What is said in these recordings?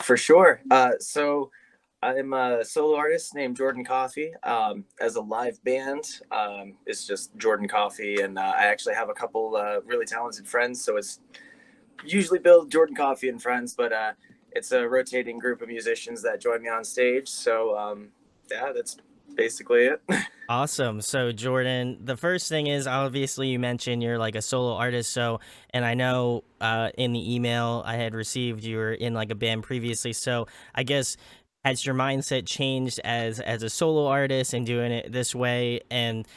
For sure. So I'm a solo artist named Jordan Coffey. As a live band, it's just Jordan Coffey, and I actually have a couple really talented friends. So it's usually build Jordan Coffey and friends, but it's a rotating group of musicians that join me on stage. So yeah, that's basically it. Awesome. So, Jordan, the first thing is obviously you mentioned you're like a solo artist. So, and I know in the email I had received you were in like a band previously. So, I guess has your mindset changed as a solo artist and doing it this way? And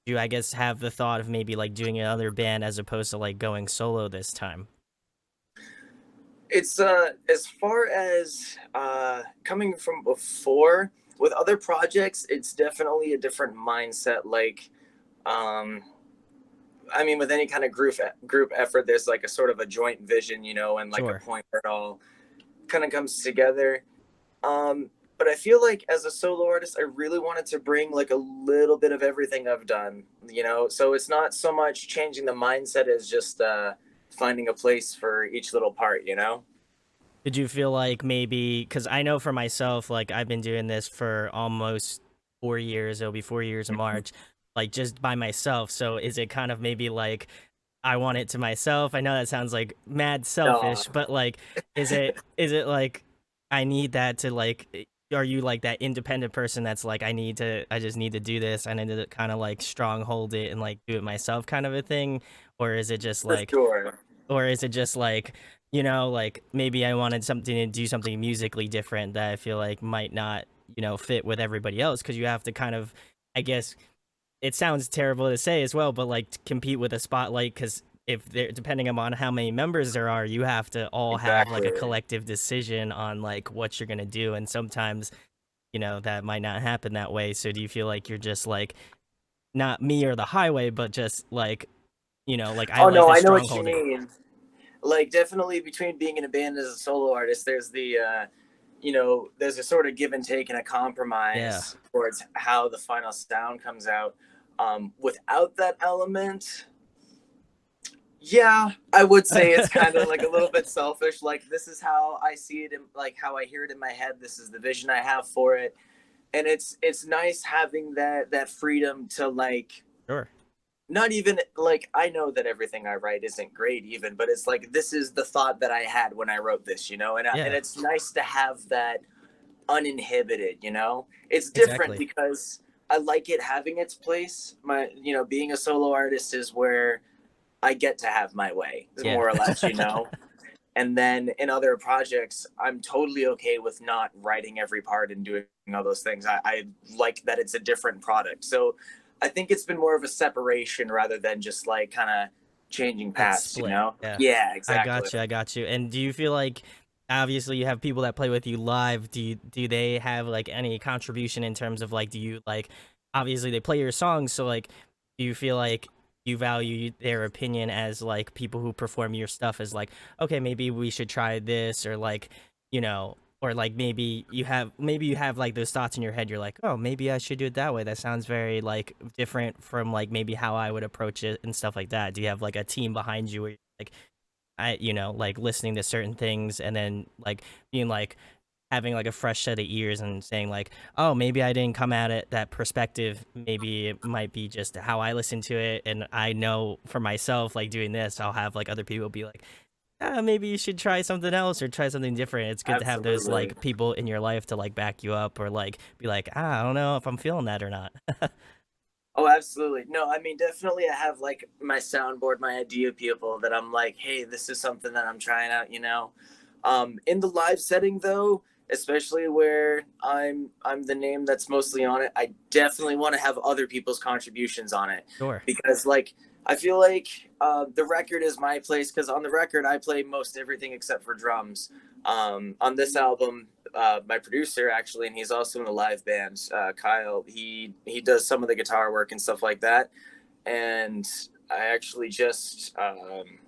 do you, I guess, have the thought of maybe like doing another band as opposed to like going solo this time? It's as far as coming from before with other projects, it's definitely a different mindset. Like, um, I mean, with any kind of group effort, there's like a sort of a joint vision, and like a Sure. point where it all kind of comes together. But I feel like as a solo artist, I really wanted to bring like a little bit of everything I've done. So it's not so much changing the mindset as just finding a place for each little part. Did you feel like maybe, because I know for myself, like I've been doing this for almost 4 years, it'll be 4 years in March, like just by myself. So is it kind of maybe like I want it to myself? I know that sounds like mad No, selfish, but like, is it like I need that to like, are you like that independent person that's like, I just need to do this. I need to kind of like stronghold it and like do it myself kind of a thing? Or is it just for like, sure. or is it just like, like maybe I wanted something to do something musically different that I feel like might not, fit with everybody else? Because you have to kind of, I guess, it sounds terrible to say as well, but like to compete with a spotlight, because if they're depending upon how many members there are, you have to all have like a Exactly. collective decision on like what you're gonna do, and sometimes that might not happen that way. So do you feel like you're just like not me or the highway, but just like like I Oh like no, to I know what you stronghold it? mean. Like definitely between being in a band as a solo artist, there's there's a sort of give and take and a Yeah. compromise towards how the final sound comes out. Without that element, yeah, I would say it's kind of like a little bit selfish. Like this is how I see it, and like how I hear it in my head. This is the vision I have for it, and it's nice having that freedom to like Sure. not even like I know that everything I write isn't great even, but it's like this is the thought that I had when I wrote this, and Yeah, it's nice to have that uninhibited. It's different exactly. because I like it having its place. Being a solo artist is where I get to have my way, Yeah. more or less. And then in other projects, I'm totally okay with not writing every part and doing all those things. I like that it's a different product. So I think it's been more of a separation rather than just like kind of changing That paths, you split. know? Yeah. Yeah, I exactly. got you. I got you. And do you feel like obviously you have people that play with you live. Do they have like any contribution in terms of like do you like obviously they play your songs, so like do you feel like you value their opinion as like people who perform your stuff as like, okay, maybe we should try this, or like, or like maybe you have like those thoughts in your head, you're like, oh, maybe I should do it that way, that sounds very like different from like maybe how I would approach it and stuff like that? Do you have like a team behind you where you're like, like listening to certain things and then like being like having like a fresh set of ears and saying like, oh, maybe I didn't come at it that perspective, maybe it might be just how I listen to it, and I know for myself like doing this I'll have like other people be like, maybe you should try something else or try something different. It's good to have those Absolutely. like people in your life to like back you up or like be like, I don't know if I'm feeling that or not. Oh, absolutely. No, I mean, definitely I have like my soundboard, my idea people that I'm like, hey, this is something that I'm trying out. In the live setting though, especially where I'm the name that's mostly on it, I definitely want to have other people's contributions on it Sure. because like I feel like the record is my place because on the record I play most everything except for drums. On this album, my producer actually, and he's also in the live band, Kyle. He does some of the guitar work and stuff like that. And I actually just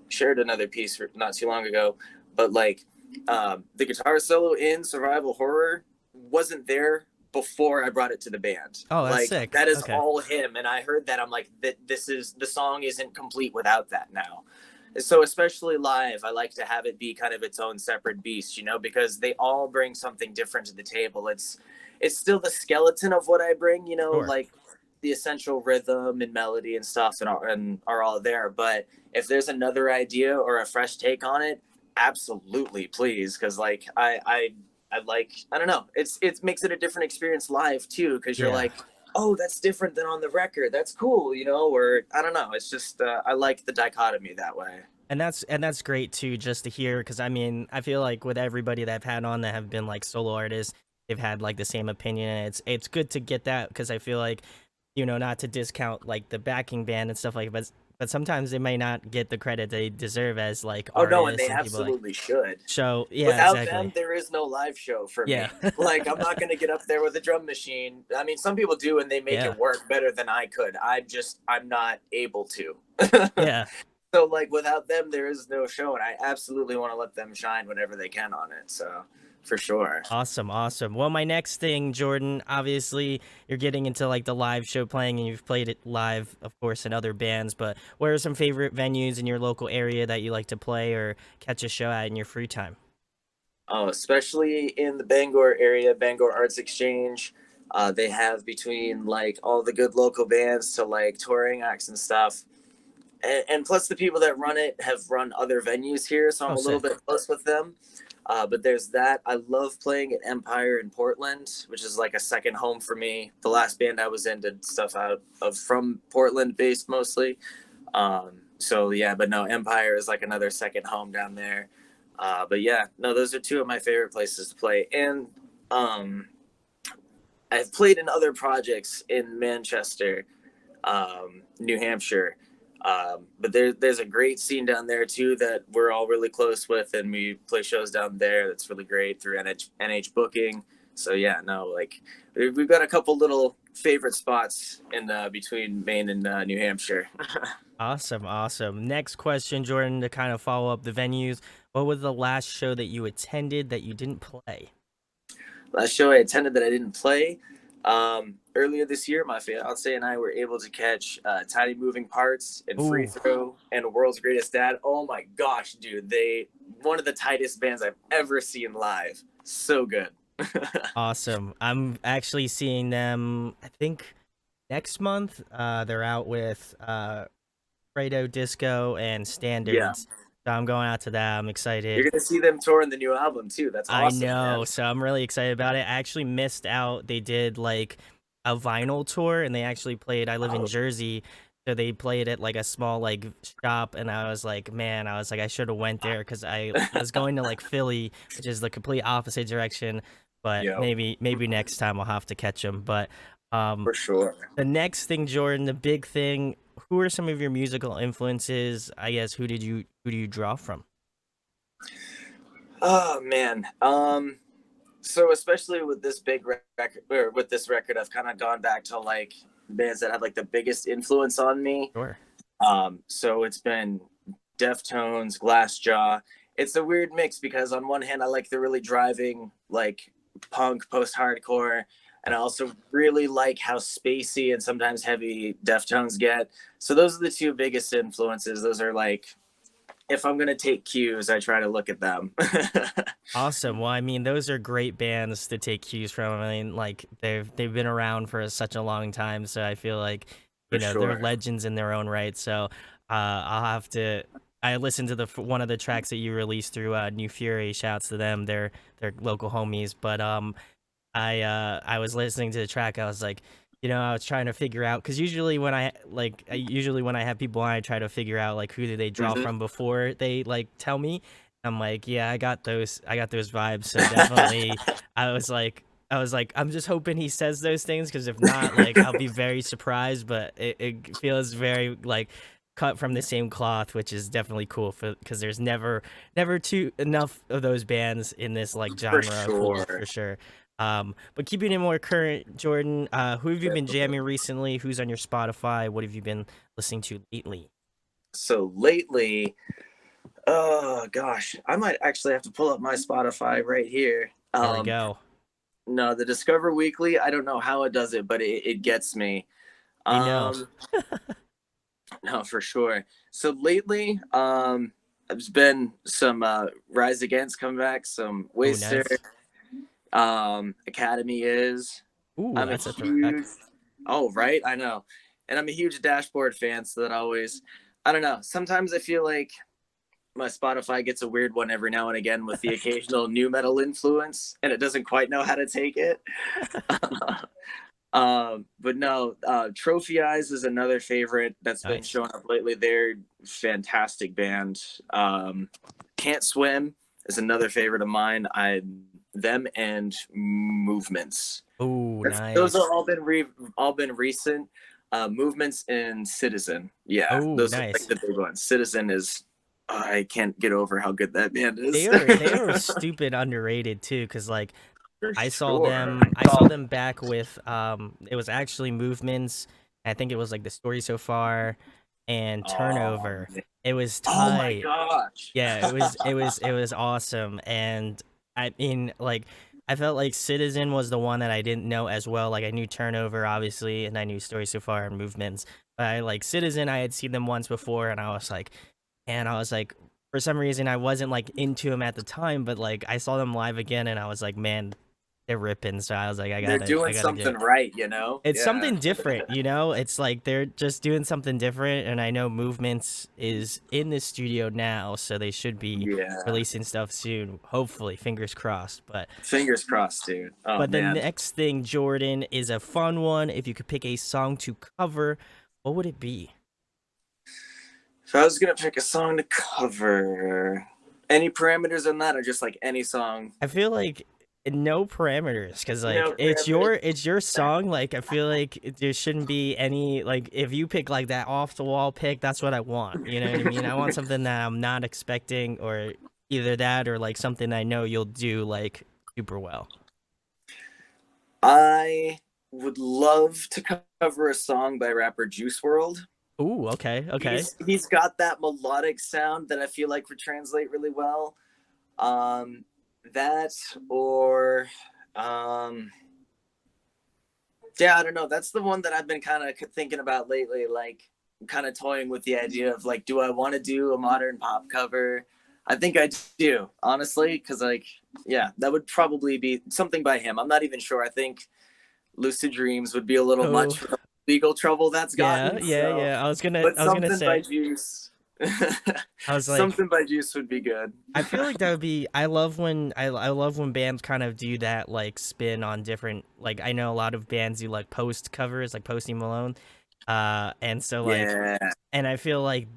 shared another piece not too long ago, but like the guitar solo in Survival Horror wasn't there before I brought it to the band. Oh, that's Like sick. that is Okay. all him, and I heard that I'm like that. This is the song isn't complete without that now, So especially live, I like to have it be kind of its own separate beast, you know, because they all bring something different to the table. It's still the skeleton of what I bring, you know, Sure. like the essential rhythm and melody and stuff and are all there. But if there's another idea or a fresh take on it, absolutely, please, because like I like, I don't know, it makes it a different experience live too, because you're Yeah. like, oh, that's different than on the record. That's cool, you know, or I don't know. It's just I like the dichotomy that way. And that's great too, just to hear, because I mean, I feel like with everybody that I've had on that have been like solo artists, they've had like the same opinion. And it's good to get that, because I feel like, not to discount like the backing band and stuff like, but sometimes they may not get the credit they deserve as like Oh no, and artists they and people like. absolutely should. So yeah, Without them, exactly. there is no live show for Yeah. me. Like I'm not gonna get up there with a drum machine. I mean, some people do, and they make Yeah. it work better than I could. I'm not able to. Yeah. So like without them, there is no show, and I absolutely want to let them shine whenever they can on it. So for sure. Awesome, awesome. Well, my next thing, Jordan, obviously you're getting into like the live show playing, and you've played it live, of course, in other bands, but what are some favorite venues in your local area that you like to play or catch a show at in your free time? Oh, especially in the Bangor area, Bangor Arts Exchange. They have between like all the good local bands to like touring acts and stuff. And plus the people that run it have run other venues here, so I'm Oh, a little sick. bit close with them. But there's that. I love playing at Empire in Portland, which is like a second home for me. The last band I was in did stuff out of from Portland based mostly. So yeah, but no, Empire is like another second home down there. But yeah, no, those are two of my favorite places to play. And um, I've played in other projects in Manchester, New Hampshire. But there's a great scene down there too that we're all really close with, and we play shows down there. That's really great through NH booking. So yeah, no, like we've got a couple little favorite spots in between Maine and New Hampshire. Awesome, awesome. Next question, Jordan, to kind of follow up the venues. What was the last show that you attended that you didn't play? Last show I attended that I didn't play. Earlier this year, my fiance and I were able to catch Tiny Moving Parts and Free Ooh, Throw and World's Greatest Dad. Oh my gosh, dude! They one of the tightest bands I've ever seen live. So good. awesome. I'm actually seeing them, I think, next month. They're out with Fredo Disco and Yeah, Standards. So I'm going out to that. I'm you're excited. gonna see them touring the new album too. That's I awesome, man. know. So I'm really excited about it. I actually missed out. They did like a vinyl tour, and they actually played. I live in Oh, Jersey, so they played at like a small like shop, and I was like, man, I was like, I should have went there, because I was going to like Philly, which is the complete opposite direction. But yo, maybe next time I'll have to catch them. But um, for sure. the next thing, Jordan, the big thing. Who are some of your musical influences? I guess who do you draw from? Oh man. So especially with this big record, or with this record, I've kind of gone back to like bands that had like the biggest influence on me. Sure. So it's been Deftones, Glassjaw. It's a weird mix because on one hand I like the really driving like punk post-hardcore, and I also really like how spacey and sometimes heavy Deftones get. So those are the two biggest influences. Those are like, if I'm gonna take cues, I try to look at them. Awesome. Well, I mean, those are great bands to take cues from. I mean, like they've been around for such a long time, so I feel like For they're sure. legends in their own right. So I'll have to. I listened to one of the tracks that you released through New Fury. Shouts to them. They're local homies. But I was listening to the track. I was like, I was trying to figure out, because usually when I have people on, I try to figure out like who do they draw Hmm. from before they like tell me. I'm like, yeah, I got those vibes. So definitely, I was like, I'm just hoping he says those things, because if not, like, I'll be very surprised. But it feels very like cut from the same cloth, which is definitely cool, because there's never too enough of those bands in this like For genre of pool sure. for sure. But keeping it more current, Jordan, who have you been jamming recently? Who's on your Spotify? What have you been listening to lately? So lately, oh gosh, I might actually have to pull up my Spotify right here. There we go. No, the Discover Weekly, I don't know how it does it, but it gets me. I know. Um, No, for sure. So lately, there's been some Rise Against coming back, some Oh, Waster, nice. Academy is. Ooh, I'm a that's a throwback. huge, oh, right, I know. And I'm a huge Dashboard fan, so that always, I don't know. Sometimes I feel like my Spotify gets a weird one every now and again with the occasional new metal influence, and it doesn't quite know how to take it. But no, Trophy Eyes is another favorite that's been Nice. showing up lately. They're fantastic band. Can't Swim is another favorite of mine. I them and Movements. Ooh, Those are nice. all been recent. Movements and Citizen. Yeah, Oh, those are like nice. the big ones. Citizen is I can't get over how good that band is. They are stupid underrated too, cause like For sure. I saw them back with it was actually Movements. I think it was like The Story So Far and Oh, Turnover. man. It was Oh my tight. gosh. Yeah, it was awesome. And I mean, like, I felt like Citizen was the one that I didn't know as well. Like, I knew Turnover obviously, and I knew Story So Far and Movements. But I like Citizen. I had seen them once before, and I was like, for some reason, I wasn't like into them at the time. But like, I saw them live again, and I was like, man, they're ripping. So I was like, They're I doing gotta get. something right, you know? It's Yeah. something different, you know? It's like they're just doing something different, and I know Movements is in the studio now, so they should be Yeah. releasing stuff soon. Hopefully, fingers crossed. Fingers crossed, dude. Oh But the man. next thing, Jordan, is a fun one. If you could pick a song to cover, what would it be? If I was gonna pick a song to cover, any parameters on that, or just like any song? I feel like no parameters, because like No parameters. it's your song. Like, I feel like there shouldn't be any, like, if you pick like that off the wall pick, that's what I want. You know what I mean? I want something that I'm not expecting, or either that or like something I know you'll do like super well. I would love to cover a song by rapper Juice World. Ooh, okay, okay. He's got that melodic sound that I feel like would translate really well. Um, that or yeah, I don't know. That's the one that I've been kind of thinking about lately. Like, kind of toying with the idea of like, do I want to do a modern pop cover? I think I do, honestly, because like, yeah, that would probably be something by him. I'm not even sure. I think Lucid Dreams would be a little much Oh, for the legal trouble that's yeah, gotten. yeah, So, yeah. but I was gonna something by say, Juice, I was like, something by Juice would be good. I feel like that would be. I love when bands kind of do that, like, spin on different. Like, I know a lot of bands do like post covers, like Posty Malone, and so like, Yeah, and I feel like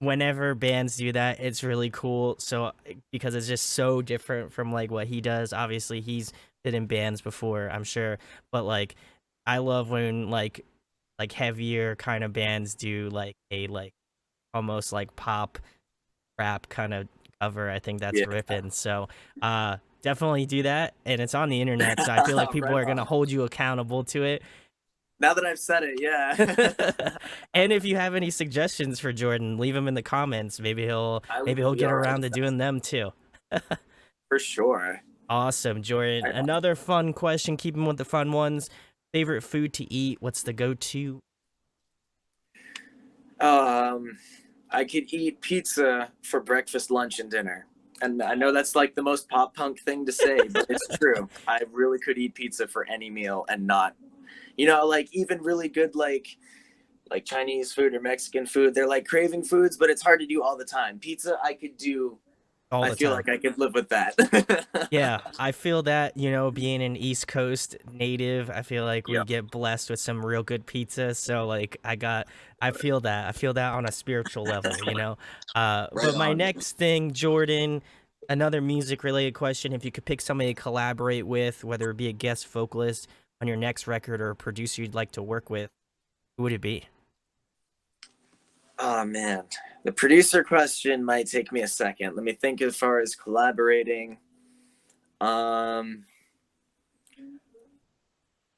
whenever bands do that, it's really cool. So, because it's just so different from like what he does. Obviously, he's been in bands before, I'm sure, but like, I love when like heavier kind of bands do like a like almost like pop rap kind of cover. I think that's yeah. ripping. So definitely do that. And it's on the internet, so I feel like people Right are gonna on. hold you accountable to it. Now that I've said it, yeah. And if you have any suggestions for Jordan, leave them in the comments. I will Maybe he'll be get all right around to with that, doing them too. for sure. Awesome, Jordan. Another fun question, keeping with the fun ones. Favorite food to eat? What's the go-to? Um, I could eat pizza for breakfast, lunch, and dinner. And I know that's like the most pop punk thing to say, but it's true. I really could eat pizza for any meal and not, like even really good like Chinese food or Mexican food. They're like craving foods, but it's hard to do all the time. Pizza, I could do. All I the feel time. like I could live with that. Yeah, I feel that, being an East Coast native, I feel like we Yep. get blessed with some real good pizza. So like I feel that. I feel that on a spiritual level. Right But my on. next thing, Jordan, another music related question, if you could pick somebody to collaborate with, whether it be a guest vocalist on your next record or a producer you'd like to work with, who would it be? Oh man, the producer question might take me a second. Let me think as far as collaborating. Um,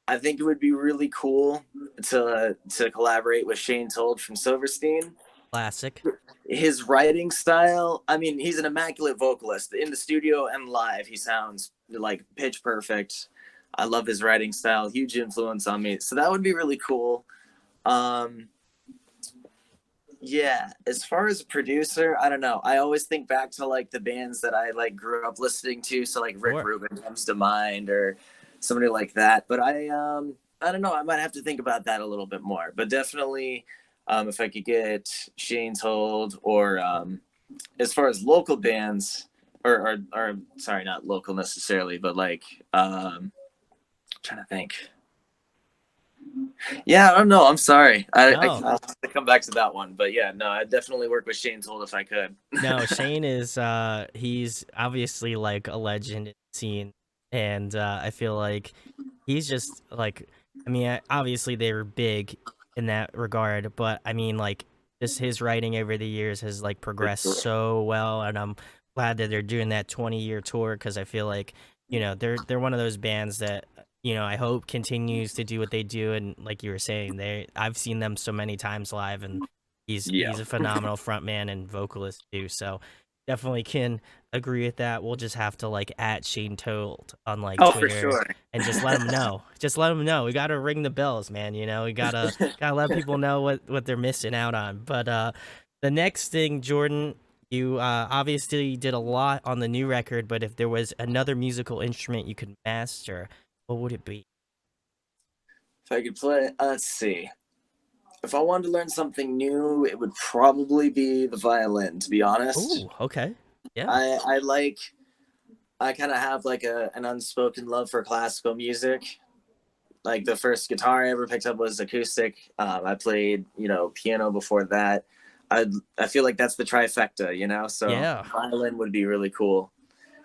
I think it would be really cool to collaborate with Shane Told from Silverstein. Classic. His writing style, I mean, he's an immaculate vocalist. In the studio and live, he sounds like pitch perfect. I love his writing style, huge influence on me. So that would be really cool. Um, Yeah, as far as a producer, I don't know. I always think back to like the bands that I like grew up listening to. So like Rick Sure. Rubin comes to mind, or somebody like that. But I don't know. I might have to think about that a little bit more. But definitely, if I could get Shane's Hold, or as far as local bands, or sorry, not local necessarily, but like trying to think. Yeah, I don't know. I'm sorry. No, I'll have to come back to that one. But yeah, no, I'd definitely work with Shane's Hold if I could. no, Shane is he's obviously like a legend in the scene, and I feel like he's just like, I mean, obviously they were big in that regard, but I mean, like, just his writing over the years has like For progressed sure. so well, and I'm glad that they're doing that 20-year tour because I feel like, they're one of those bands that, I hope continues to do what they do, and like you were saying, I've seen them so many times live, and Yeah. he's a phenomenal frontman and vocalist too. So definitely can agree with that. We'll just have to like at Shane Told on like Oh, for Twitter sure. and just let them know. Just let them know. We got to ring the bells, man. We gotta let people know what they're missing out on. But the next thing, Jordan, you obviously did a lot on the new record. But if there was another musical instrument you could master, what would it be? If I could play, let's see. If I wanted to learn something new, it would probably be the violin. To be honest, Ooh, okay, yeah, I like. I kind of have like an unspoken love for classical music. Like the first guitar I ever picked up was acoustic. I played, piano before that. I I feel like that's the trifecta. So yeah. violin would be really cool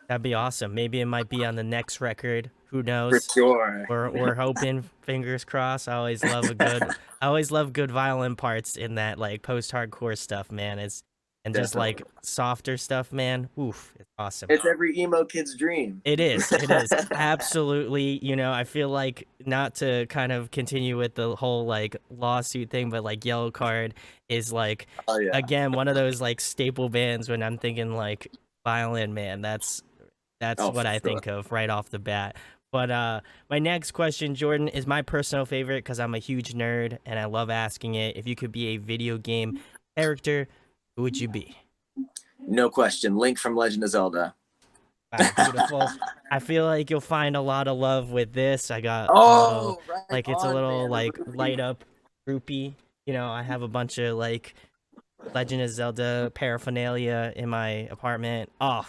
That'd be awesome. Maybe it might be on the next record. Who for knows? sure. We're hoping, fingers crossed. I always love good violin parts in that like post-hardcore stuff, man. And just Definitely, like softer stuff, man. Oof, it's awesome. it's every emo kid's dream. It is. It is. Absolutely. I feel like not to kind of continue with the whole like lawsuit thing, but like Yellow Card is like Oh yeah. again one of those like staple bands when I'm thinking like violin, man. That's Oh, what for I sure. think of right off the bat. But my next question, Jordan, is my personal favorite because I'm a huge nerd and I love asking it. If you could be a video game character, who would you be? No question. Link from Legend of Zelda. Wow, beautiful. I feel like you'll find a lot of love with this. I got a little, Oh, right like, it's a on, little man. like Ruby. light up groupie. I have a bunch of like Legend of Zelda paraphernalia in my apartment. Oh,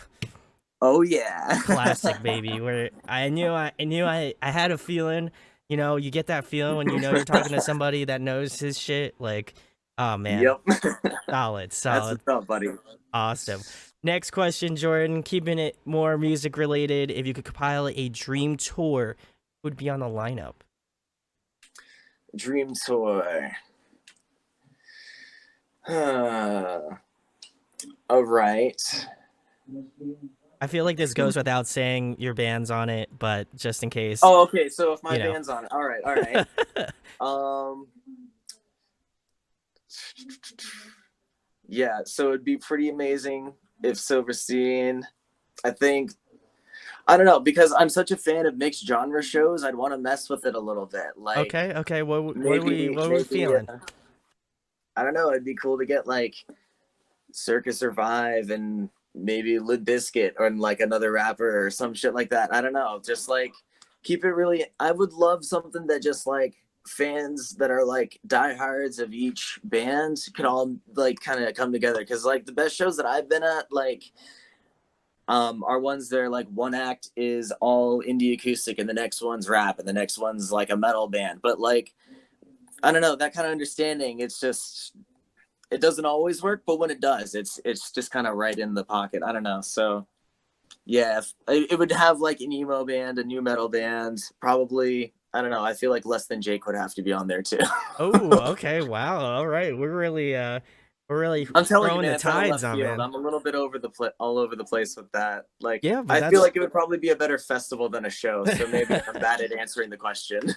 Oh yeah. classic, baby. Where I had a feeling. You get that feeling when you're talking to somebody that knows his shit. Like, oh man, Yep. solid, That's solid, what's up, buddy. awesome. Next question, Jordan. Keeping it more music related. If you could compile a dream tour, who would be on the lineup? Dream tour. All right. I feel like this goes without saying your band's on it, but just in case, Oh, okay. So if my you know. band's on it, all right, all right. Um, yeah. So it'd be pretty amazing if Silverstein. I think I don't know because I'm such a fan of mixed genre shows. I'd want to mess with it a little bit. Like Okay, okay. maybe, What are we maybe feeling? I don't know. It'd be cool to get like Circus Survive and maybe Lid Biscuit or like another rapper or some shit like that. I don't know. Just like keep it really. I would love something that just like fans that are like diehards of each band could all like kind of come together because like the best shows that I've been at like are ones that are like one act is all indie acoustic and the next one's rap and the next one's like a metal band but like I don't know that kind of understanding it's just it doesn't always work, but when it does, it's just kind of right in the pocket. I don't know. So yeah, it would have like an emo band, a new metal band, probably. I don't know. I feel like Less Than Jake would have to be on there too. Oh, okay. Wow. All right. We're really I'm telling you, throwing man, the it's out of tides left on, field. man. I'm a little bit all over the place with that. Like, Yeah, but I feel that's like it would probably be a better festival than a show. So maybe I'm bad at answering the question.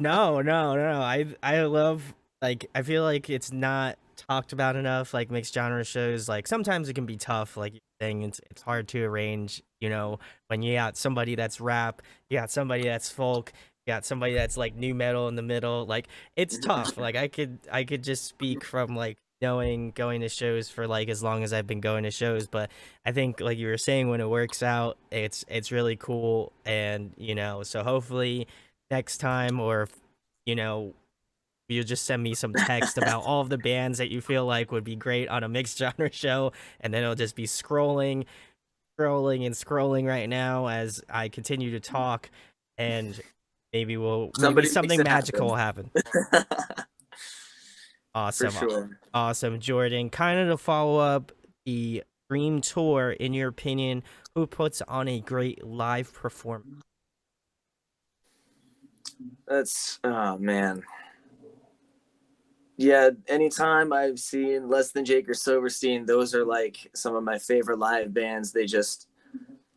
no, no, no. I love like I feel like it's not talked about enough. Like mixed genre shows, like sometimes it can be tough. Like you're saying, it's hard to arrange. When you got somebody that's rap, you got somebody that's folk, you got somebody that's like new metal in the middle. Like it's tough. Like I could just speak from like knowing going to shows for like as long as I've been going to shows, but I think like you were saying, when it works out, it's really cool. And so hopefully next time, or you know you just send me some text about all of the bands that you feel like would be great on a mixed genre show, and then it'll just be scrolling and scrolling right now as I continue to talk, and maybe Somebody makes something it magical happen. will happen. For Awesome. sure. Awesome, Jordan. Kind of to follow up, the dream tour, in your opinion, who puts on a great live performance? That's, oh man. Yeah, anytime I've seen Less Than Jake or Silverstein, those are like some of my favorite live bands. They just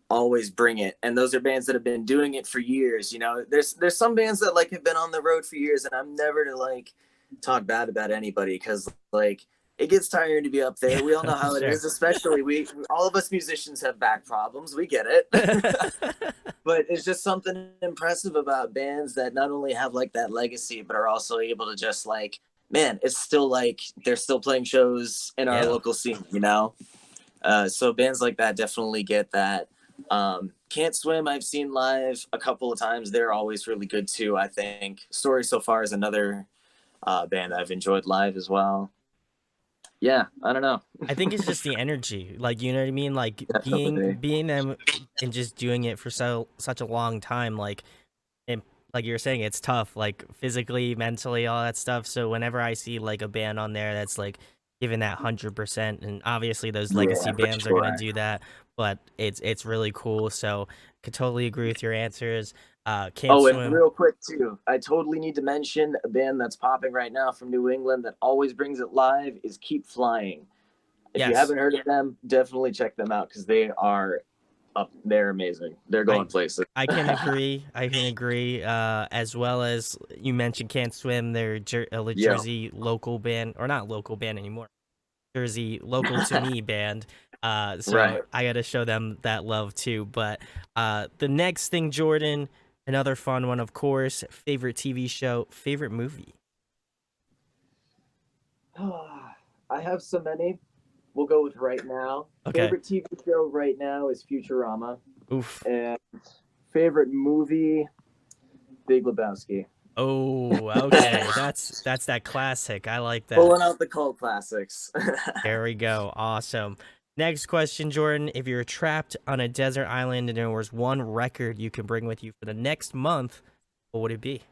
always bring it, and those are bands that have been doing it for years. There's some bands that like have been on the road for years, and I'm never to like talk bad about anybody, because like it gets tiring to be up there. We all know how it Sure. is, especially we all of us musicians have back problems. We get it. But it's just something impressive about bands that not only have like that legacy, but are also able to just like, man, it's still like they're still playing shows in our Yeah. local scene. So bands like that definitely get that. Can't Swim, I've seen live a couple of times. They're always really good too, I think. Story So Far is another band I've enjoyed live as well. Yeah, I don't know. I think it's just the energy, like, you know what I mean? Like, Definitely. being them and just doing it for such a long time, like, and like you were saying, it's tough, like physically, mentally, all that stuff. So whenever I see like a band on there that's like giving that 100%, and obviously those legacy Yeah, for bands are gonna sure. do that, but it's really cool. So could totally agree with your answers. Can't Oh, and swim. real quick too, I totally need to mention a band that's popping right now from New England that always brings it live is Keep Flying. If you Yes, haven't heard of them, definitely check them out because they are up. They're amazing. They're I going places. I can agree. I can agree. As well as you mentioned, Can't Swim. They're a Yo. Jersey local band, or not local band anymore. Jersey local to me band. So Right. I got to show them that love too. But the next thing, Jordan, another fun one, of course. Favorite TV show, favorite movie. I have so many. We'll go with right now. Okay. Favorite TV show right now is Futurama, Oof. and favorite movie, Big Lebowski. Oh, okay. That's that classic. I like that. Pulling out the cult classics. There we go. Awesome. Next question, Jordan. If you're trapped on a desert island and there was one record you can bring with you for the next month, what would it be?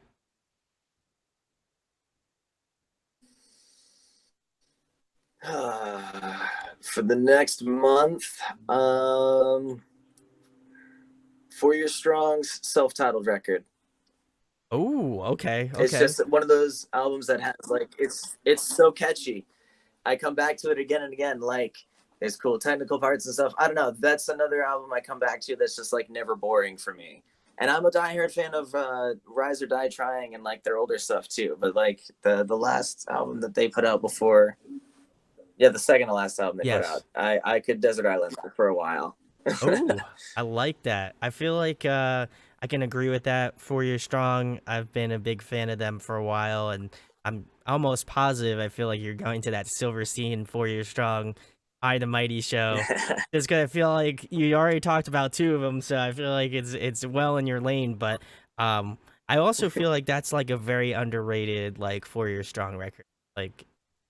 For the next month, 4 Year Strong's self-titled record. Oh, okay. It's Okay. just one of those albums that has like it's so catchy. I come back to it again and again. Like there's cool technical parts and stuff. I don't know. That's another album I come back to that's just like never boring for me. And I'm a diehard fan of Rise or Die Trying and like their older stuff too. But like the last album that they put out before, yeah, the second to last album they put Yes. out, I could Desert Island for a while. Oh, I like that. I feel like I can agree with that. 4 Year Strong. I've been a big fan of them for a while, and I'm almost positive. I feel like you're going to that Silverstein 4 Year Strong, I the Mighty show. Just because I feel like you already talked about two of them, so I feel like it's well in your lane. But I also feel like that's like a very underrated like 4 Year Strong record, like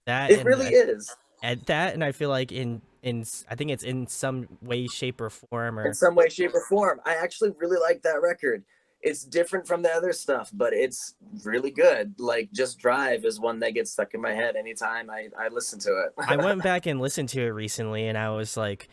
that, It and really is. at that, and I feel like I think it's in some way, shape, or form, In or some way, shape, or form. I actually really like that record. It's different from the other stuff, but it's really good. Like Just Drive is one that gets stuck in my head anytime I listen to I it. went back and listened to it recently, and I was like,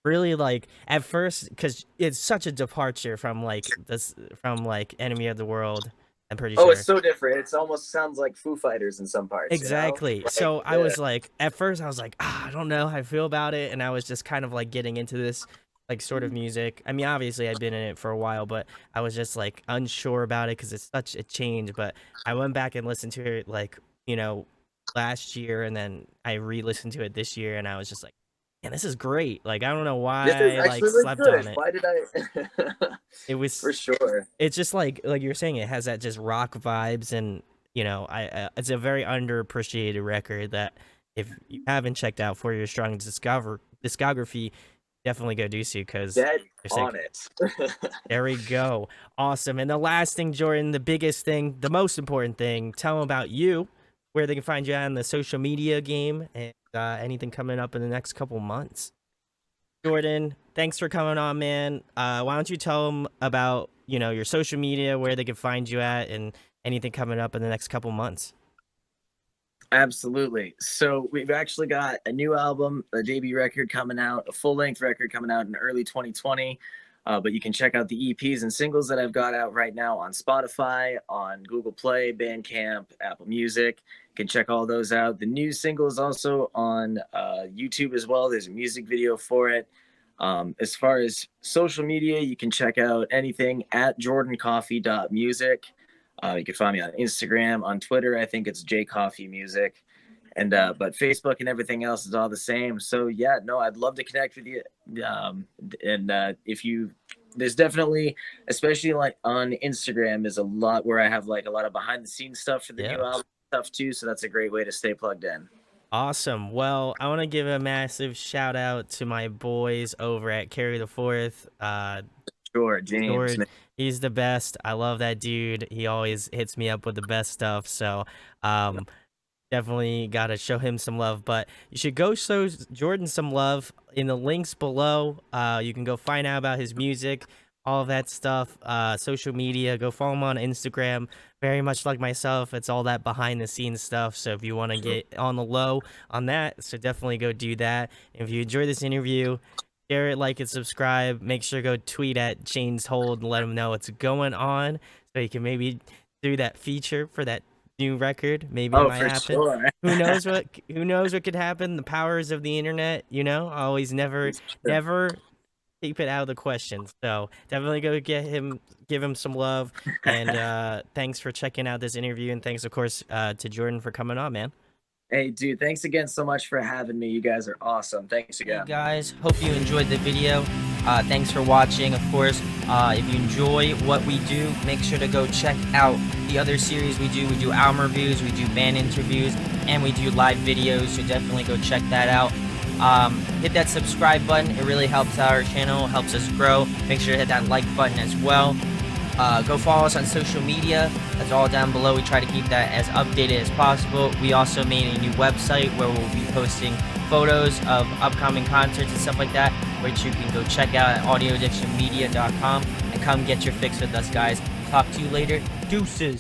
really like at first, because it's such a departure from like this, from like Enemy of the World. I'm pretty Oh, it's sure. so different. It almost sounds like Foo Fighters in some parts. Exactly. Like, So I yeah. was like, at first I was like, I don't know how I feel about it, and I was just kind of like getting into this like sort of music. I mean, obviously I've been in it for a while, but I was just like unsure about it because it's such a change. But I went back and listened to it like, you know, last year, and then I re-listened to it this year, and I was just like, man, this is great. Like, I don't know This is why I like actually really slept on good. it. Why did I? It was For sure. it's just like you're saying, it has that just rock vibes, and it's a very underappreciated record that if you haven't checked out For Your Strong discography, definitely go do so because Dead they're on sick. it. There we go. Awesome. And the last thing, Jordan, the biggest thing, the most important thing, tell them about you, where they can find you on the social media game, and anything coming up in the next couple months. Jordan, thanks for coming on, man. Why don't you tell them about, your social media, where they can find you at, and anything coming up in the next couple months? Absolutely. So we've actually got a new album, a debut record coming out, a full-length record coming out in early 2020. But you can check out the EPs and singles that I've got out right now on Spotify, on Google Play, Bandcamp, Apple Music. You can check all those out. The new single is also on YouTube as well. There's a music video for it. As far as social media, you can check out anything at jordancoffey.music. You can find me on Instagram, on Twitter. I think it's jcoffeymusic. And but Facebook and everything else is all the same. So yeah, no, I'd love to connect with you. If you, there's definitely, especially like on Instagram, is a lot where I have like a lot of behind the scenes stuff for the new album stuff too. So that's a great way to stay plugged in. Awesome. Well, I want to give a massive shout out to my boys over at Carry the Fourth. Sure, James. George, he's the best. I love that dude. He always hits me up with the best stuff. So, definitely got to show him some love. But you should go show Jordan some love in the links below. You can go find out about his music, all of that stuff, social media. Go follow him on Instagram. Very much like myself, it's all that behind the scenes stuff. So if you want to get on the low on that, so definitely go do that. If you enjoy this interview, share it, like, and subscribe. Make sure to go tweet at Shane's Hold and let him know what's going on, so you can maybe do that feature for that new record. Maybe it might happen. Sure. Who knows what could happen? The powers of the internet, always never keep it out of the question. So definitely go give him some love. And thanks for checking out this interview, and thanks of course to Jordan for coming on, man. Hey, dude, thanks again so much for having me. You guys are awesome. Thanks again. Hey guys, hope you enjoyed the video. Thanks for watching. Of course, if you enjoy what we do, make sure to go check out the other series we do. We do album reviews, we do band interviews, and we do live videos, so definitely go check that out. Hit that subscribe button. It really helps our channel, helps us grow. Make sure to hit that like button as well. Go follow us on social media. That's all down below. We try to keep that as updated as possible. We also made a new website where we'll be posting photos of upcoming concerts and stuff like that, which you can go check out at audioaddictionmedia.com, and come get your fix with us, guys. Talk to you later. Deuces.